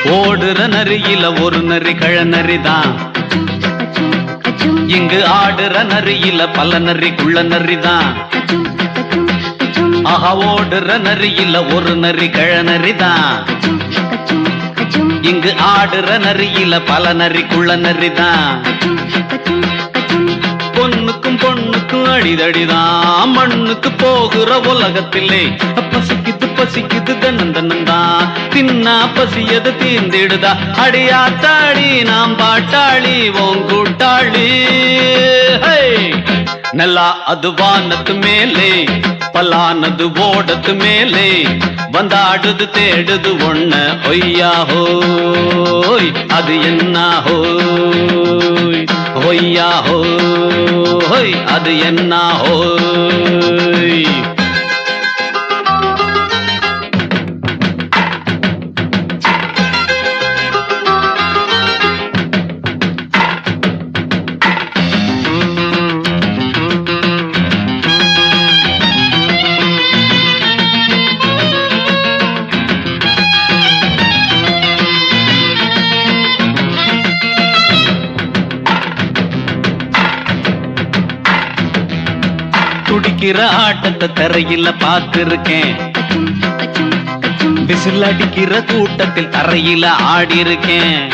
ஓடுற நரியில ஒரு நரி கழநரிதான். இங்கு ஆடுற நரியில பல நரி குள்ள நரிதான். ஆஹா ஓடுற நரியில ஒரு நரி கழநரிதான். இங்கு ஆடுற நரியில பல நரி குள்ள நரிதான். பொண்ணுக்கும் பொண்ணுக்கும் அடிதடிதான். மண்ணுக்கு போகிற உலகத்திலே பசிக்குது பசிக்குது தன்னந்தனந்தான். தின்னா பசியது தீர்ந்திடுதா. அடியாத்தாடி நாம் பாட்டாளி ஓங் கூட்டாளி. நல்லா அது வானத்து மேலே பல்லானது ஓடத்து மேலே வந்தாடுது தேடுது ஒண்ண ஒய்யா ஹோய். அது என்ன ஹோய் ஒய்யா ஹோய். அது என்ன ஹோய். துடிக்கிற ஆட்டத்தை தரையில பார்த்திருக்கேன். விசில் அடிக்கிற கூட்டத்தில் தரையில ஆடி இருக்கேன்.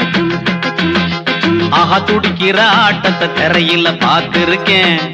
ஆஹா துடிக்கிற ஆட்டத்தை தரையில பார்த்திருக்கேன்.